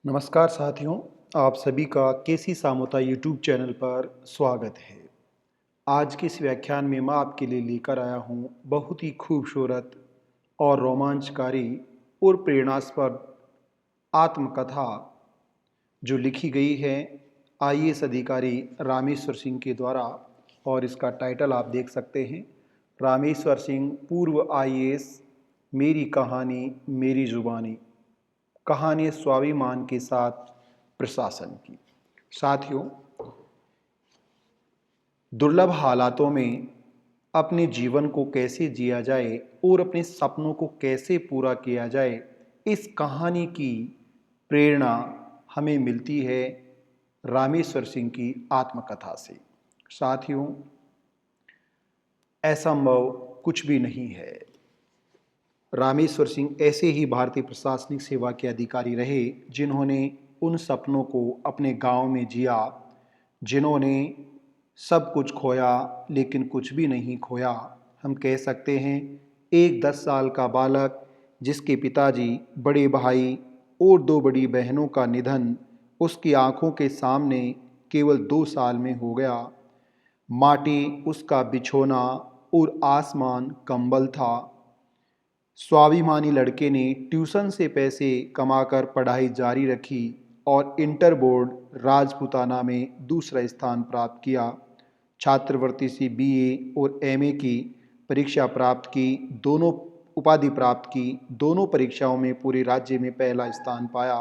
नमस्कार साथियों, आप सभी का केसी सामोता यूट्यूब चैनल पर स्वागत है। आज के इस व्याख्यान में मैं आपके लिए लेकर आया हूँ बहुत ही खूबसूरत और रोमांचकारी और प्रेरणास्पद आत्मकथा जो लिखी गई है आईएएस अधिकारी रामेश्वर सिंह के द्वारा। और इसका टाइटल आप देख सकते हैं, रामेश्वर सिंह पूर्व आईएएस, मेरी कहानी मेरी जुबानी, कहानी स्वाभिमान के साथ प्रशासन की। साथियों, दुर्लभ हालातों में अपने जीवन को कैसे जिया जाए और अपने सपनों को कैसे पूरा किया जाए, इस कहानी की प्रेरणा हमें मिलती है रामेश्वर सिंह की आत्मकथा से। साथियों, असंभव कुछ भी नहीं है। रामेश्वर सिंह ऐसे ही भारतीय प्रशासनिक सेवा के अधिकारी रहे जिन्होंने उन सपनों को अपने गांव में जिया, जिन्होंने सब कुछ खोया लेकिन कुछ भी नहीं खोया। हम कह सकते हैं, एक 10 साल का बालक जिसके पिताजी, बड़े भाई और 2 बड़ी बहनों का निधन उसकी आंखों के सामने केवल 2 साल में हो गया। माटी उसका बिछोना और आसमान कंबल था। स्वाभिमानी लड़के ने ट्यूशन से पैसे कमाकर पढ़ाई जारी रखी और इंटर बोर्ड राजपूताना में दूसरा स्थान प्राप्त किया। छात्रवृत्ति से बीए और एमए की परीक्षा प्राप्त की, दोनों उपाधि प्राप्त की। दोनों परीक्षाओं में पूरे राज्य में पहला स्थान पाया।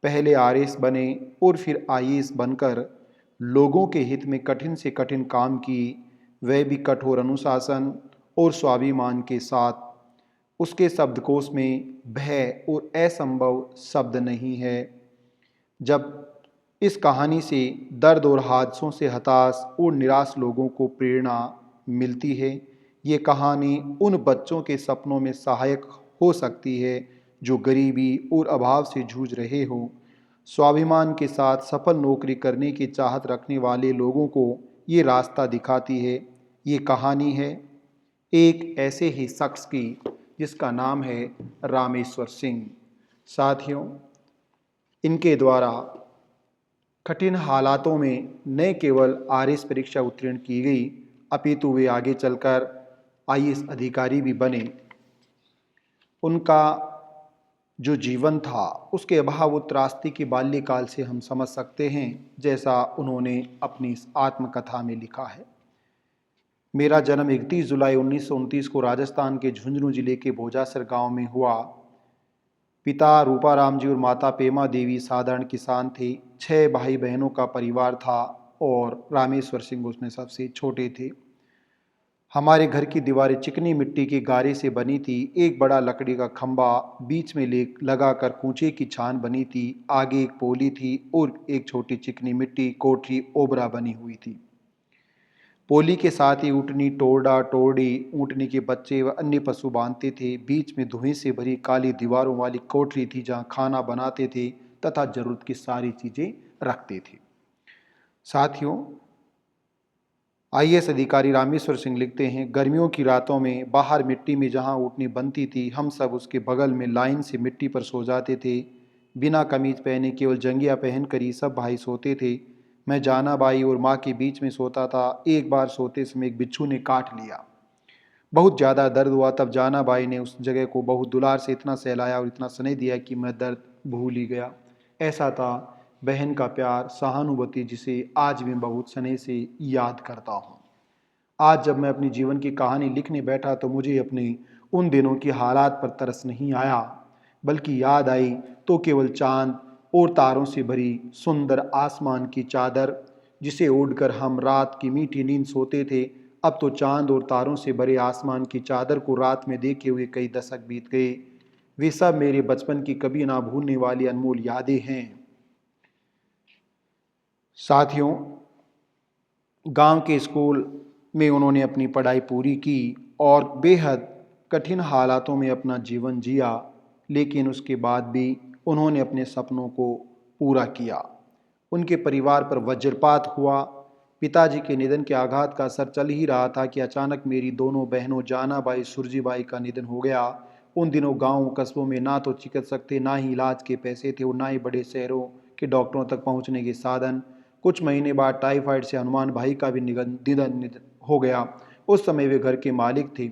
पहले आरएस बने और फिर आईएएस बनकर लोगों के हित में कठिन से कठिन काम की, वह भी कठोर अनुशासन और स्वाभिमान के साथ। उसके शब्दकोश में भय और असंभव शब्द नहीं है। जब इस कहानी से दर्द और हादसों से हताश और निराश लोगों को प्रेरणा मिलती है, ये कहानी उन बच्चों के सपनों में सहायक हो सकती है जो गरीबी और अभाव से जूझ रहे हो। स्वाभिमान के साथ सफल नौकरी करने की चाहत रखने वाले लोगों को ये रास्ता दिखाती है। ये कहानी है एक ऐसे ही शख्स की जिसका नाम है रामेश्वर सिंह। साथियों, इनके द्वारा कठिन हालातों में न केवल आरएस परीक्षा उत्तीर्ण की गई, अपितु वे आगे चलकर आईएएस अधिकारी भी बने। उनका जो जीवन था उसके अभाव और त्रासदी की बाल्यकाल से हम समझ सकते हैं, जैसा उन्होंने अपनी इस आत्मकथा में लिखा है। मेरा जन्म 31 जुलाई 1929 को राजस्थान के झुंझुनू जिले के भोजासर गांव में हुआ। पिता रूपाराम जी और माता पेमा देवी साधारण किसान थे। 6 भाई बहनों का परिवार था और रामेश्वर सिंह उसमें सबसे छोटे थे। हमारे घर की दीवारें चिकनी मिट्टी के गारे से बनी थी। एक बड़ा लकड़ी का खंभा बीच में लगाकर कूचे की छान बनी थी। आगे एक पोली थी और एक छोटी चिकनी मिट्टी कोठरी ओबरा बनी हुई थी। पोली के साथ ही ऊँटनी, टोरडा, टोरडी, ऊँटनी के बच्चे व अन्य पशु बांधते थे। बीच में धुएं से भरी काली दीवारों वाली कोठरी थी जहाँ खाना बनाते थे तथा जरूरत की सारी चीजें रखते थे। साथियों, आईएएस अधिकारी रामेश्वर सिंह लिखते हैं, गर्मियों की रातों में बाहर मिट्टी में जहाँ ऊँटनी बनती थी, हम सब उसके बगल में लाइन से मिट्टी पर सो जाते थे। बिना कमीज पहने केवल जंगिया पहन कर ही सब भाई सोते थे। मैं जाना बाई और माँ के बीच में सोता था। एक बार सोते समय एक बिच्छू ने काट लिया। बहुत ज़्यादा दर्द हुआ। तब जाना बाई ने उस जगह को बहुत दुलार से इतना सहलाया और इतना स्नेह दिया कि मैं दर्द भूल ही गया। ऐसा था बहन का प्यार, सहानुभूति, जिसे आज मैं बहुत स्नेह से याद करता हूँ। आज जब मैं अपनी जीवन की कहानी लिखने बैठा तो मुझे अपने उन दिनों की हालात पर तरस नहीं आया, बल्कि याद आई तो केवल चांद और तारों से भरी सुंदर आसमान की चादर, जिसे ओढ़कर हम रात की मीठी नींद सोते थे। अब तो चांद और तारों से भरे आसमान की चादर को रात में देखे हुए कई दशक बीत गए। वे सब मेरे बचपन की कभी ना भूलने वाली अनमोल यादें हैं। साथियों, गांव के स्कूल में उन्होंने अपनी पढ़ाई पूरी की और बेहद कठिन हालातों में अपना जीवन जिया, लेकिन उसके बाद भी उन्होंने अपने सपनों को पूरा किया। उनके परिवार पर वज्रपात हुआ। पिताजी के निधन के आघात का असर चल ही रहा था कि अचानक मेरी दोनों बहनों जानाबाई, सुरजीबाई का निधन हो गया। उन दिनों गाँव कस्बों में ना तो चिकित्सक थे, ना ही इलाज के पैसे थे और ना ही बड़े शहरों के डॉक्टरों तक पहुंचने के साधन। कुछ महीने बाद टाइफाइड से हनुमान भाई का भी निधन हो गया। उस समय वे घर के मालिक थे।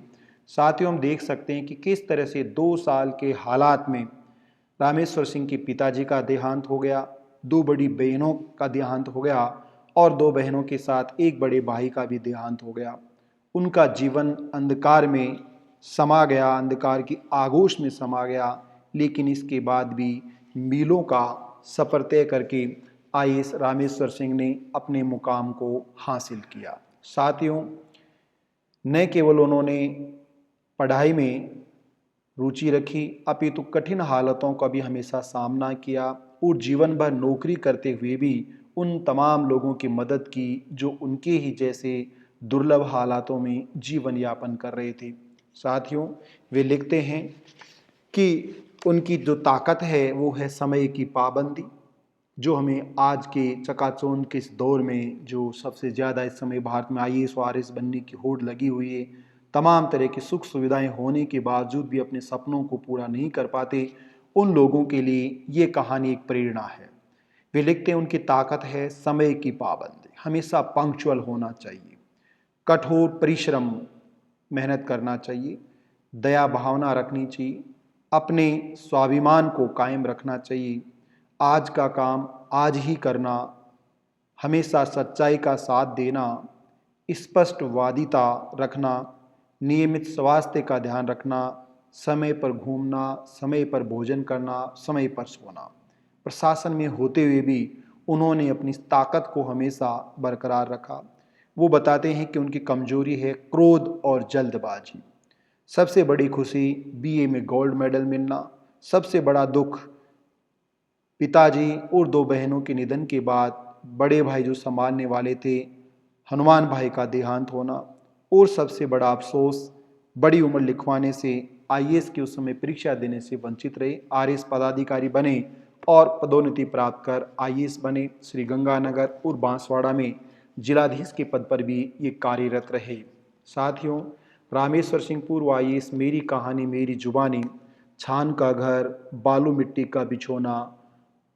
साथियों, हम देख सकते हैं कि किस तरह से 2 साल के हालात में रामेश्वर सिंह के पिताजी का देहांत हो गया, 2 बड़ी बहनों का देहांत हो गया और 2 बहनों के साथ एक बड़े भाई का भी देहांत हो गया। उनका जीवन अंधकार में समा गया, अंधकार की आगोश में समा गया। लेकिन इसके बाद भी मीलों का सफ़र तय करके आईएएस रामेश्वर सिंह ने अपने मुकाम को हासिल किया। साथियों, न केवल उन्होंने पढ़ाई में रुचि रखी, अपितु कठिन हालातों का भी हमेशा सामना किया और जीवन भर नौकरी करते हुए भी उन तमाम लोगों की मदद की जो उनके ही जैसे दुर्लभ हालातों में जीवन यापन कर रहे थे। साथियों, वे लिखते हैं कि उनकी जो ताकत है वो है समय की पाबंदी, जो हमें आज के चकाचौंध के इस दौर में जो सबसे ज़्यादा इस समय भारत में आईएएस और आरएएस बनने की होड़ लगी हुई है, तमाम तरह की सुख सुविधाएं होने के बावजूद भी अपने सपनों को पूरा नहीं कर पाते, उन लोगों के लिए ये कहानी एक प्रेरणा है। वे लिखते हैं उनकी ताकत है समय की पाबंदी, हमेशा पंक्चुअल होना चाहिए, कठोर परिश्रम मेहनत करना चाहिए, दया भावना रखनी चाहिए, अपने स्वाभिमान को कायम रखना चाहिए, आज का काम आज ही करना, हमेशा सच्चाई का साथ देना, स्पष्टवादिता रखना, नियमित स्वास्थ्य का ध्यान रखना, समय पर घूमना, समय पर भोजन करना, समय पर सोना। प्रशासन में होते हुए भी उन्होंने अपनी ताकत को हमेशा बरकरार रखा। वो बताते हैं कि उनकी कमजोरी है क्रोध और जल्दबाजी। सबसे बड़ी खुशी बीए में गोल्ड मेडल मिलना, सबसे बड़ा दुख पिताजी और 2 बहनों के निधन के बाद बड़े भाई जो संभालने वाले थे हनुमान भाई का देहांत होना, और सबसे बड़ा अफसोस बड़ी उम्र लिखवाने से आईएएस की उस समय परीक्षा देने से वंचित रहे, आरएएस पदाधिकारी बने और पदोन्नति प्राप्त कर आईएएस बने। श्री गंगानगर और बांसवाड़ा में जिलाधीश के पद पर भी ये कार्यरत रहे। साथियों, रामेश्वर सिंह पूर्व आईएएस, मेरी कहानी मेरी जुबानी, छान का घर, बालू मिट्टी का बिछोना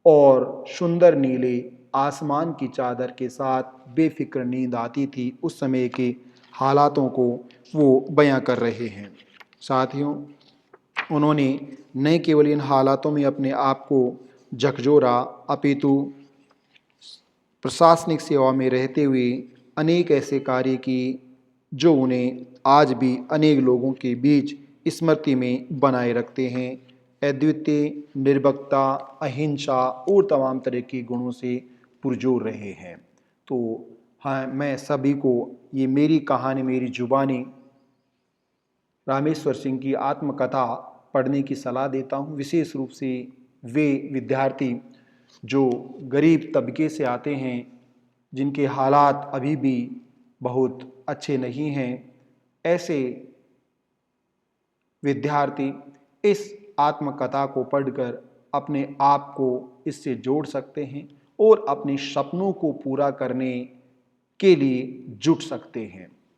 और सुंदर नीले आसमान की चादर के साथ बेफिक्र नींद आती थी, उस समय के हालातों को वो बयां कर रहे हैं। साथियों, उन्होंने न केवल इन हालातों में अपने आप को झकझोरा, अपितु प्रशासनिक सेवा में रहते हुए अनेक ऐसे कार्य किए जो उन्हें आज भी अनेक लोगों के बीच स्मृति में बनाए रखते हैं। अद्वितीय, निर्भीकता, अहिंसा और तमाम तरह के गुणों से पुरजोर रहे हैं। तो हाँ, मैं सभी को ये मेरी कहानी मेरी जुबानी रामेश्वर सिंह की आत्मकथा पढ़ने की सलाह देता हूँ। विशेष रूप से वे विद्यार्थी जो गरीब तबके से आते हैं, जिनके हालात अभी भी बहुत अच्छे नहीं हैं, ऐसे विद्यार्थी इस आत्मकथा को पढ़कर अपने आप को इससे जोड़ सकते हैं और अपने सपनों को पूरा करने के लिए जुट सकते हैं।